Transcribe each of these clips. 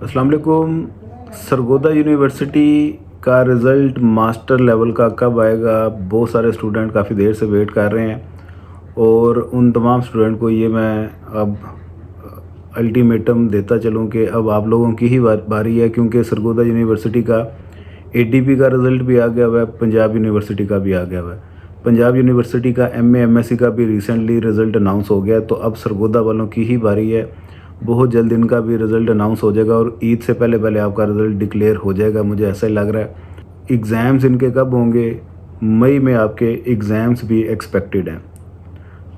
अस्सलाम वालेकुम। सरगोदा यूनिवर्सिटी का रिज़ल्ट मास्टर लेवल का कब आएगा? बहुत सारे स्टूडेंट काफ़ी देर से वेट कर रहे हैं और उन तमाम स्टूडेंट को ये मैं अब अल्टीमेटम देता चलूँ कि अब आप लोगों की ही बारी है, क्योंकि सरगोदा यूनिवर्सिटी का एडीपी का रिज़ल्ट भी आ गया हुआ है, पंजाब यूनिवर्सिटी का भी आ गया हुआ है। पंजाब यूनिवर्सिटी का एमए एमएससी का भी रिसेंटली रिज़ल्ट अनाउंस हो गया है, तो अब सरगोदा वालों की ही बारी है। बहुत जल्द इनका भी रिज़ल्ट अनाउंस हो जाएगा और ईद से पहले पहले आपका रिज़ल्ट डिक्लेयर हो जाएगा, मुझे ऐसा ही लग रहा है। एग्ज़ाम्स इनके कब होंगे? मई में आपके एग्ज़ाम्स भी एक्सपेक्टेड हैं।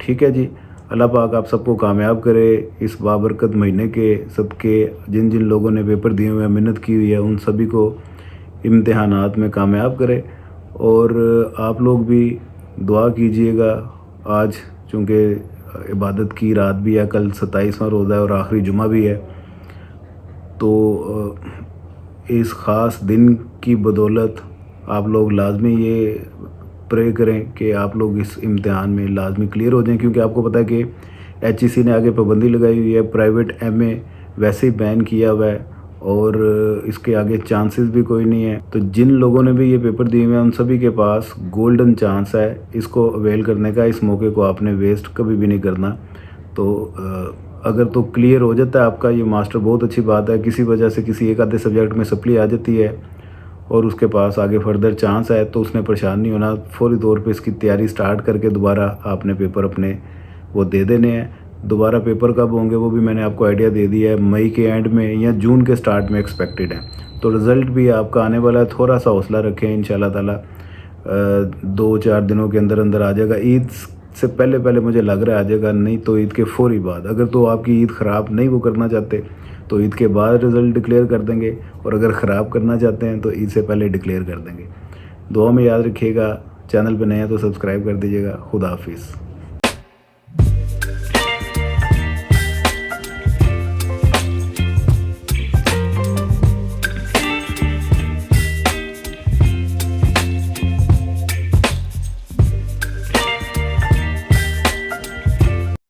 ठीक है जी, अल्लाह पाक आप सबको कामयाब करे इस बाबरकत महीने के। सबके जिन जिन लोगों ने पेपर दिए हुए हैं, मेहनत की हुई है, उन सभी को इम्तिहानात में कामयाब करे। और आप लोग भी दुआ कीजिएगा। आज चूँकि इबादत की रात भी है, कल 27वां रोज़ा है और आखिरी जुमा भी है, तो इस ख़ास दिन की बदौलत आप लोग लाजमी ये प्रे करें कि आप लोग इस इम्तिहान में लाजमी क्लियर हो जाएं, क्योंकि आपको पता है कि एचईसी ने आगे पाबंदी लगाई हुई है। प्राइवेट एमए वैसे ही बैन किया हुआ है और इसके आगे चांसेस भी कोई नहीं है। तो जिन लोगों ने भी ये पेपर दिए हुए हैं, उन सभी के पास गोल्डन चांस है इसको अवेल करने का। इस मौके को आपने वेस्ट कभी भी नहीं करना। तो अगर तो क्लियर हो जाता है आपका ये मास्टर, बहुत अच्छी बात है। किसी वजह से किसी एक आधे सब्जेक्ट में सप्ली आ जाती है और उसके पास आगे फर्दर चांस है, तो उसने परेशान नहीं होना। फौरी तौर पे इसकी तैयारी स्टार्ट करके दोबारा आपने पेपर अपने वो दे देने हैं। दोबारा पेपर कब होंगे वो भी मैंने आपको आइडिया दे दिया है, मई के एंड में या जून के स्टार्ट में एक्सपेक्टेड है। तो रिज़ल्ट भी आपका आने वाला है, थोड़ा सा हौसला रखें, इंशाल्लाह ताला 2-4 दिनों के अंदर अंदर आ जाएगा। ईद से पहले पहले मुझे लग रहा है आ जाएगा, नहीं तो ईद के फ़ौरी बाद। अगर तो आपकी ईद ख़राब नहीं वो करना चाहते तो ईद के बाद रिज़ल्ट डिक्लेयर कर देंगे, और अगर ख़राब करना चाहते हैं तो ईद से पहले डिक्लेयर कर देंगे। दुआ में याद रखिएगा। चैनल पर नए हैं तो सब्सक्राइब कर दीजिएगा। खुदा हाफिज़।